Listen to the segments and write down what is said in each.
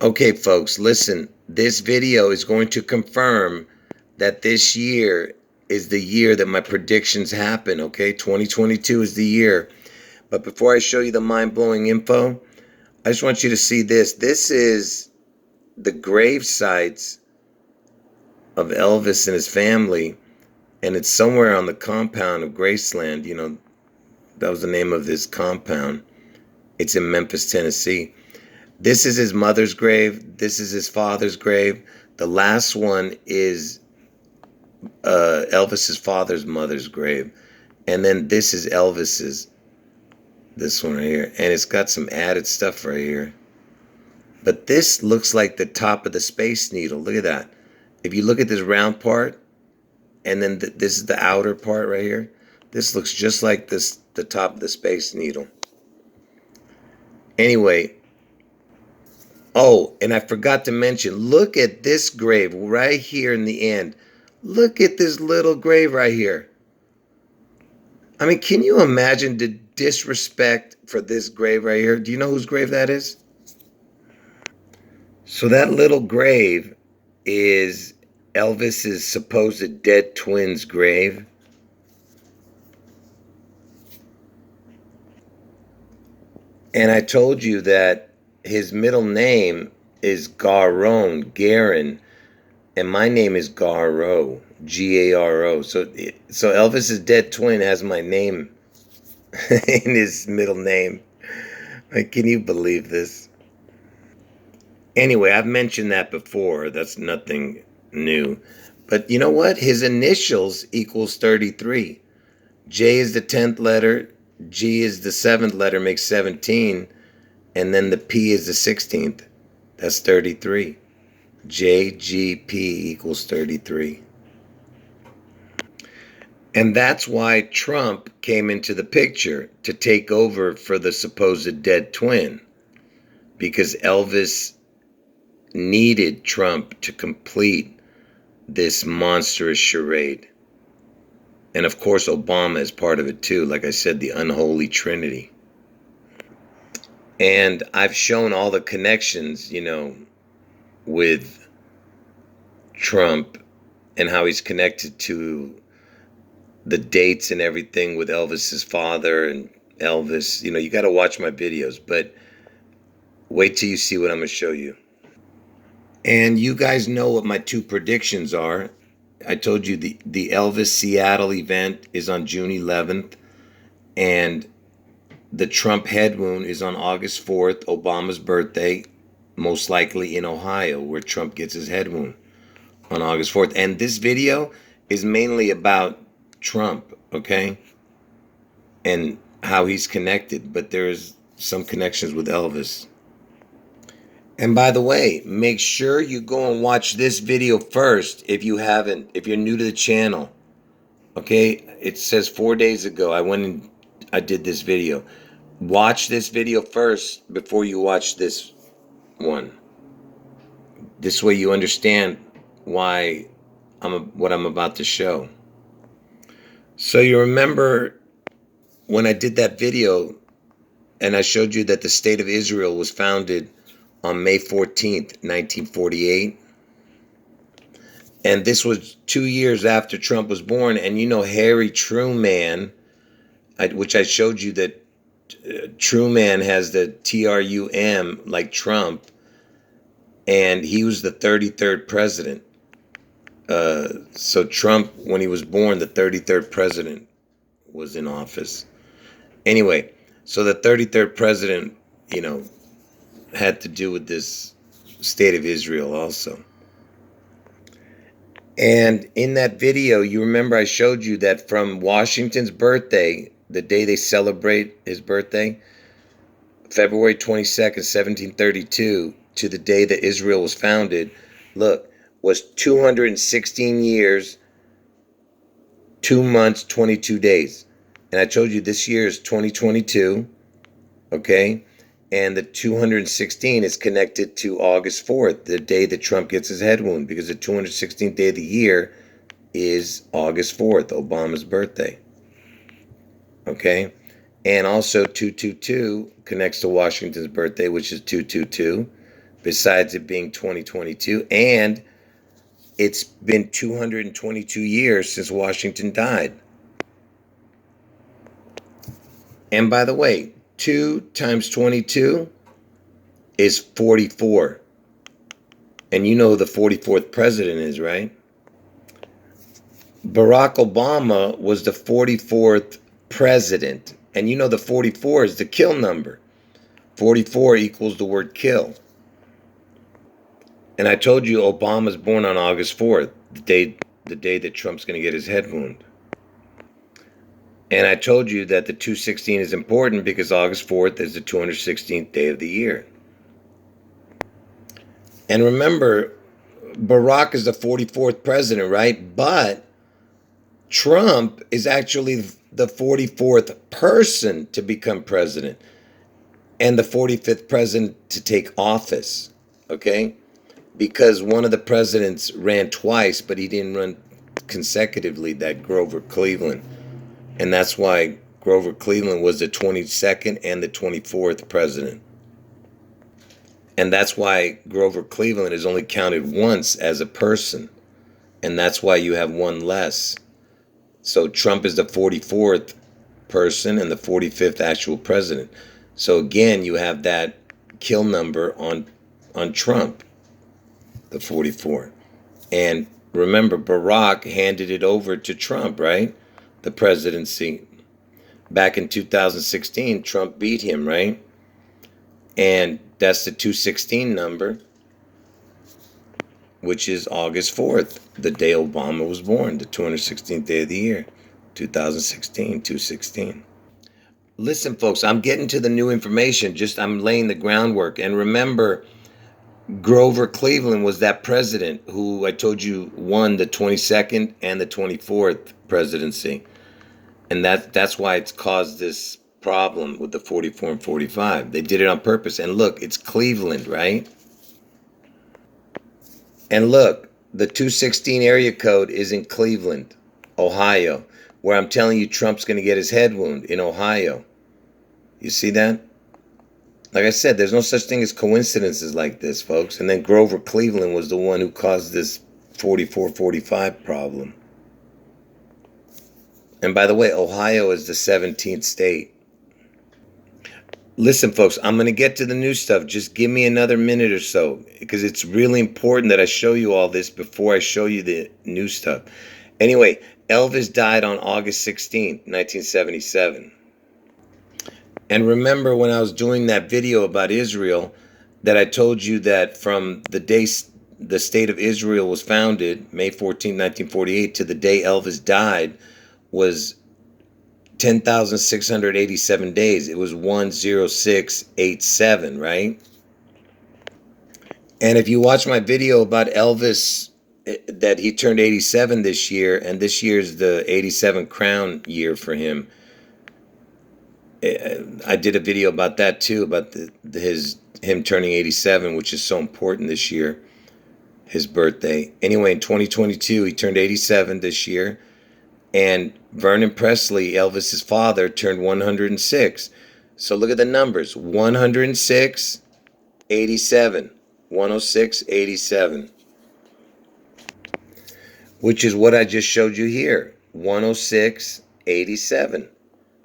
Okay, folks, listen. This video is going to confirm that this year is the year that my predictions happen, okay? 2022 is the year. But before I show you the mind-blowing info, I just want you to see this. This is the grave sites of Elvis and his family, and it's somewhere on the compound of Graceland. You know, that was the name of this compound. It's in Memphis, Tennessee. This is his mother's grave. This is his father's grave. The last one is Elvis's father's mother's grave. And then this is Elvis's, this one right here. And it's got some added stuff right here. But this looks like the top of the Space Needle. Look at that. If you look at this round part, and then this is the outer part right here. This looks just like the top of the Space Needle. Anyway, oh, and I forgot to mention, look at this grave right here in the end. Look at this little grave right here. I mean, can you imagine the disrespect for this grave right here? Do you know whose grave that is? So that little grave is Elvis's supposed dead twin's grave. And I told you that his middle name is Garon, and my name is Garo, Garo. So Elvis's dead twin has my name in his middle name. Like, can you believe this? Anyway, I've mentioned that before. That's nothing new. But you know what? His initials equals 33. J is the 10th letter. G is the 7th letter, makes 17. And then the P is the 16th. That's 33. JGP equals 33. And that's why Trump came into the picture to take over for the supposed dead twin. Because Elvis needed Trump to complete this monstrous charade. And of course, Obama is part of it too. Like I said, the unholy trinity. And I've shown all the connections, with Trump and how he's connected to the dates and everything with Elvis's father and Elvis. You got to watch my videos, but wait till you see what I'm going to show you. And you guys know what my two predictions are. I told you the Elvis Seattle event is on June 11th, and the Trump head wound is on August 4th, Obama's birthday, most likely in Ohio, where Trump gets his head wound on August 4th. And this video is mainly about Trump, okay? And how he's connected, but there's some connections with Elvis. And by the way, make sure you go and watch this video first if you haven't, if you're new to the channel. Okay? It says 4 days ago I went and I did this video. Watch this video first before you watch this one. This way you understand why what I'm about to show. So you remember when I did that video and I showed you that the state of Israel was founded on May 14th, 1948. And this was 2 years after Trump was born. And Harry Truman, which I showed you that Truman has the TRUM like Trump, and he was the 33rd president. So Trump, when he was born, the 33rd president was in office. Anyway, so the 33rd president, had to do with this state of Israel also. And in that video, you remember I showed you that from Washington's birthday, the day they celebrate his birthday, February 22nd, 1732, to the day that Israel was founded, look, was 216 years, 2 months, 22 days. And I told you this year is 2022, okay? And the 216 is connected to August 4th, the day that Trump gets his head wound, because the 216th day of the year is August 4th, Obama's birthday. Okay? And also 222 connects to Washington's birthday, which is 222. besides it being 2022. And it's been 222 years since Washington died. And by the way, 2 times 22 is 44. And you know who the 44th president is, right? Barack Obama was the 44th president. And you know the 44 is the kill number. 44 equals the word kill. And I told you Obama's born on August 4th, the day that Trump's going to get his head wound. And I told you that the 216 is important because August 4th is the 216th day of the year. And remember, Barack is the 44th president, right? But Trump is actually the 44th person to become president and the 45th president to take office, okay? Because one of the presidents ran twice, but he didn't run consecutively, that Grover Cleveland. And that's why Grover Cleveland was the 22nd and the 24th president. And that's why Grover Cleveland is only counted once as a person. And that's why you have one less. So Trump is the 44th person and the 45th actual president. So again, you have that kill number on Trump, the 44. And remember, Barack handed it over to Trump, right? The presidency. Back in 2016, Trump beat him, right? And that's the 216 number, which is August 4th, the day Obama was born, the 216th day of the year, 2016, 216. Listen, folks, I'm getting to the new information. I'm laying the groundwork. And remember, Grover Cleveland was that president who I told you won the 22nd and the 24th presidency. And that's why it's caused this problem with the 44 and 45. They did it on purpose. And look, it's Cleveland, right? And look, the 216 area code is in Cleveland, Ohio, where I'm telling you Trump's going to get his head wound in Ohio. You see that? Like I said, there's no such thing as coincidences like this, folks. And then Grover Cleveland was the one who caused this 44-45 problem. And by the way, Ohio is the 17th state. Listen, folks, I'm going to get to the new stuff. Just give me another minute or so, because it's really important that I show you all this before I show you the new stuff. Anyway, Elvis died on August 16th, 1977. And remember when I was doing that video about Israel, that I told you that from the day the state of Israel was founded, May 14, 1948, to the day Elvis died, was 10,687 days. It was 10687, right? And if you watch my video about Elvis, that he turned 87 this year, and this year's the 87 crown year for him. I did a video about that too, about him turning 87, which is so important this year, his birthday. Anyway, in 2022, he turned 87 this year. And Vernon Presley, Elvis's father, turned 106. So look at the numbers. 106, 87. 106, 87. Which is what I just showed you here. 106, 87.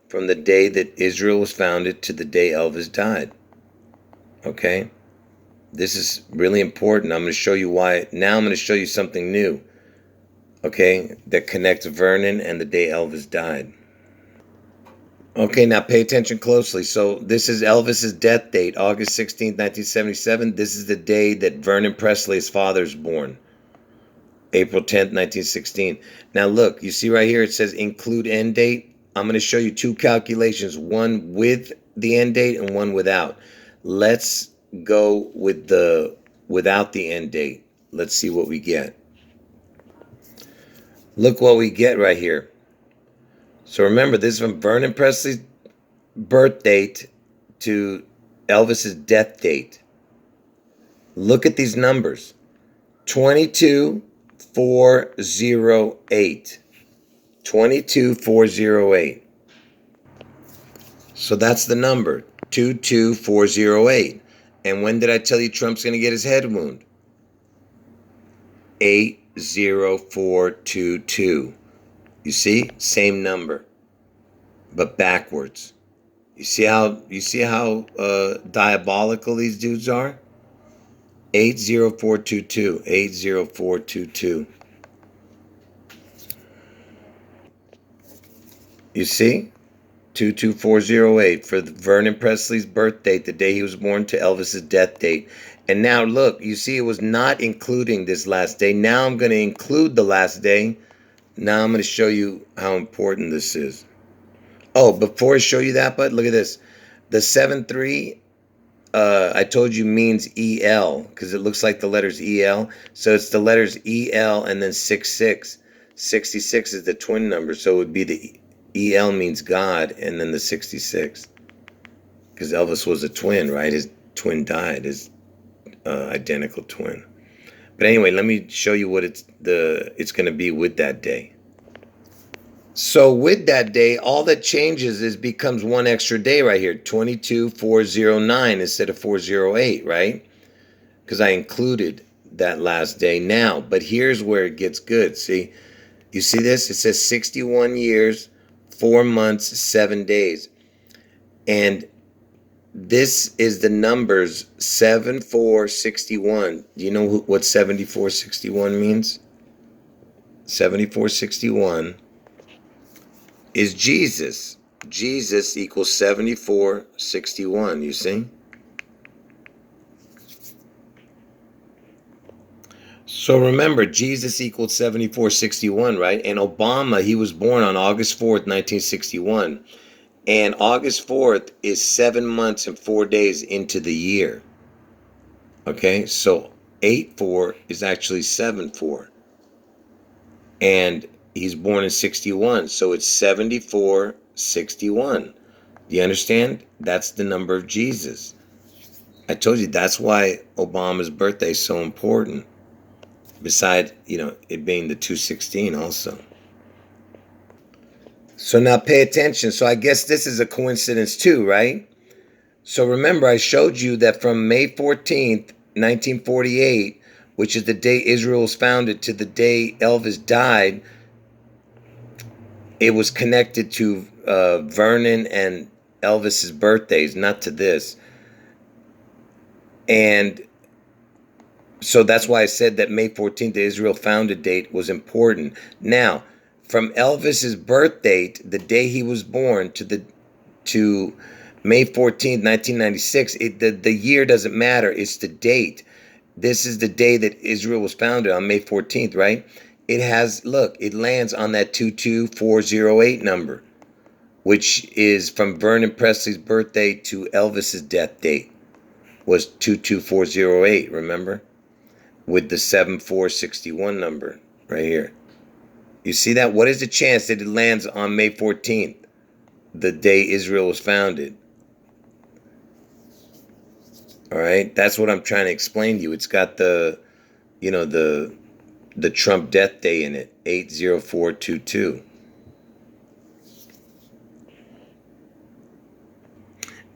From the day that Israel was founded to the day Elvis died. Okay? This is really important. I'm going to show you why. Now I'm going to show you something new. Okay, that connects Vernon and the day Elvis died. Okay, now pay attention closely. So this is Elvis's death date, August 16th, 1977. This is the day that Vernon Presley, his father, is born, April 10th, 1916. Now look, you see right here it says include end date. I'm going to show you two calculations, one with the end date and one without. Let's go with without the end date. Let's see what we get. Look what we get right here. So remember, this is from Vernon Presley's birth date to Elvis's death date. Look at these numbers. 22408. 22408. So that's the number, 22408. And when did I tell you Trump's going to get his head wound? 80422. You see? Same number, but backwards. You see how diabolical these dudes are? 80422. 80422. You see? 22408 for Vernon Presley's birth date, the day he was born, to Elvis's death date. And now look, you see it was not including this last day. Now I'm going to include the last day. Now I'm going to show you how important this is. Oh, before I show you that, but look at this. The 7-3, I told you means EL because it looks like the letters EL. So it's the letters EL and then 66. 66 is the twin number, so it would be the EL means God, and then the 66. Because Elvis was a twin, right? His twin died, his identical twin. But anyway, let me show you what it's going to be with that day. So with that day, all that changes is becomes one extra day right here, 22409 instead of 408, right? Because I included that last day now. But here's where it gets good. See, you see this? It says 61 years, 4 months, 7 days. And this is the numbers 7461. Do you know what 7461 means? 7461 is Jesus. Jesus equals 7461, you see? So remember, Jesus equals 7461, right? And Obama, he was born on August 4th, 1961. And August 4th is 7 months and 4 days into the year. Okay, so 8-4 is actually 7-4. And he's born in 61, so it's 7461. Do you understand? That's the number of Jesus. I told you that's why Obama's birthday is so important. Besides, it being the 216 also. So now pay attention. So I guess this is a coincidence too, right? So remember, I showed you that from May 14th, 1948, which is the day Israel was founded, to the day Elvis died, it was connected to Vernon and Elvis's birthdays, not to this. And so that's why I said that May 14th, the Israel founded date, was important. Now, from Elvis's birth date, the day he was born, to May 14th, 1996, the year doesn't matter. It's the date. This is the day that Israel was founded, on May 14th, right? It lands on that 22408 number, which is from Vernon Presley's birthday to Elvis's death date, was 22408, remember? With the 7461 number right here. You see that? What is the chance that it lands on May 14th, the day Israel was founded? All right, that's what I'm trying to explain to you. It's got the Trump death day in it, 80422.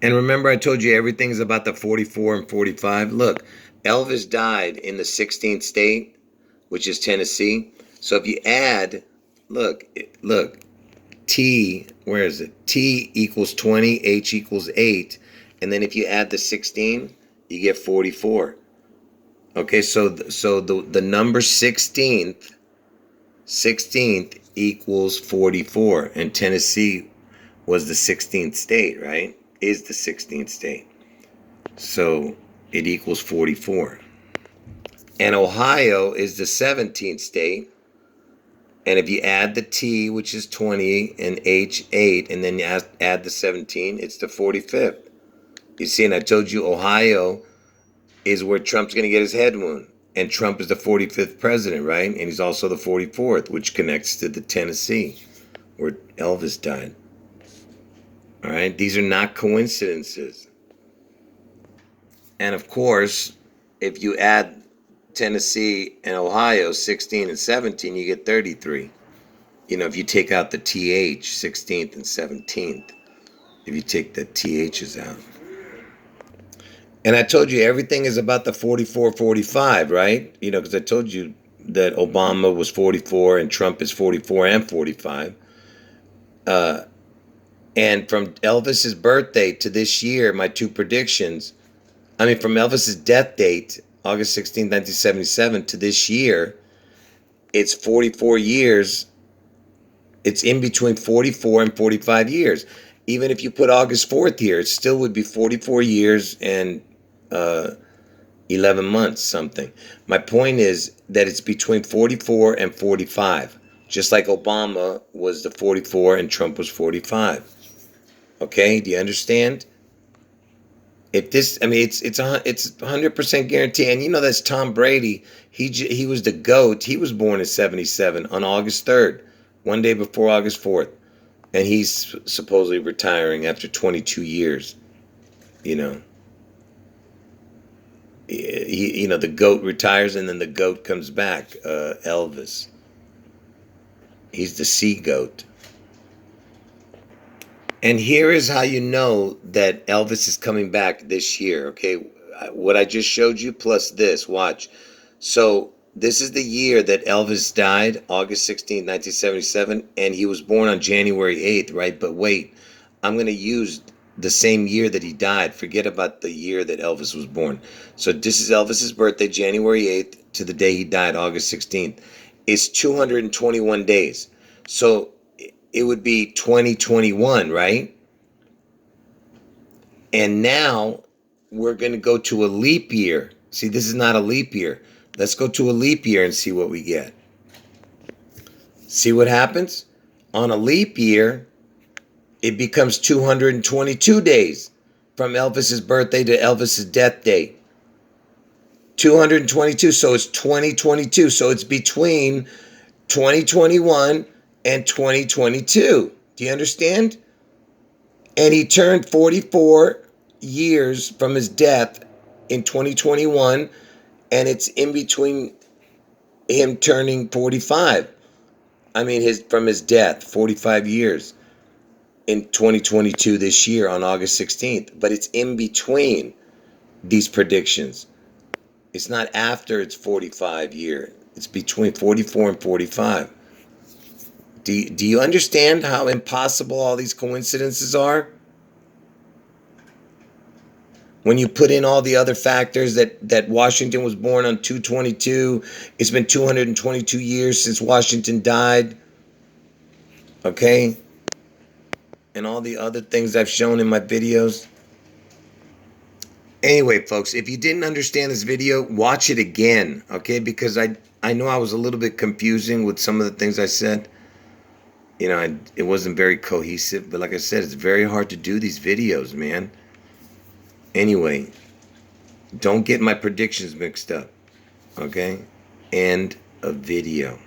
And remember, I told you everything's about the 44 and 45. Look, Elvis died in the 16th state, which is Tennessee. So if you add, look, T, where is it? T equals 20, H equals 8. And then if you add the 16, you get 44. Okay, so the number 16th equals 44. And Tennessee was the 16th state, right? Is the 16th state. So it equals 44. And Ohio is the 17th state. And if you add the T, which is 20, and H, 8, and then you add the 17, it's the 45th. You see, and I told you Ohio is where Trump's going to get his head wound. And Trump is the 45th president, right? And he's also the 44th, which connects to the Tennessee, where Elvis died. All right? These are not coincidences. And of course, if you add Tennessee and Ohio, 16 and 17, you get 33. If you take out the TH, 16th and 17th, if you take the THs out. And I told you everything is about the 44, 45, right? You know, because I told you that Obama was 44 and Trump is 44 and 45. Uh, and from Elvis's birthday to this year, my two predictions, I mean, from Elvis's death date, August 16th, 1977, to this year, it's 44 years. It's in between 44 and 45 years. Even if you put August 4th here, it still would be 44 years and uh, 11 months, something. My point is that it's between 44 and 45, just like Obama was the 44 and Trump was 45. Okay, do you understand? If this, I mean, it's 100% guarantee. And you know that's Tom Brady. He was the GOAT. He was born in '77 on August 3rd, one day before August 4th, and he's supposedly retiring after 22 years. You know, the GOAT retires and then the GOAT comes back. Elvis. He's the sea goat. And here is how you know that Elvis is coming back this year. Okay, what I just showed you plus this. Watch. So this is the year that Elvis died, August 16th, 1977, and he was born on January 8th, right? But wait, I'm going to use the same year that he died. Forget about the year that Elvis was born. So this is Elvis's birthday, January 8th, to the day he died, August 16th. It's 221 days. So it would be 2021, right? And now we're going to go to a leap year. See, this is not a leap year. Let's go to a leap year and see what we get. See what happens? On a leap year, it becomes 222 days from Elvis's birthday to Elvis's death date. 222, so it's 2022. So it's between 2021 and 2022. Do you understand? And he turned 44 years from his death in 2021, and it's in between him turning 45. I mean, from his death, 45 years in 2022 this year on August 16th. But it's in between these predictions. It's not after it's 45 year. It's between 44 and 45. Do you understand how impossible all these coincidences are? When you put in all the other factors that Washington was born on 2/22, it's been 222 years since Washington died. Okay? And all the other things I've shown in my videos. Anyway, folks, if you didn't understand this video, watch it again, okay? Because I know I was a little bit confusing with some of the things I said. You know, it wasn't very cohesive, but like I said, it's very hard to do these videos, man. Anyway, don't get my predictions mixed up, okay? End of video.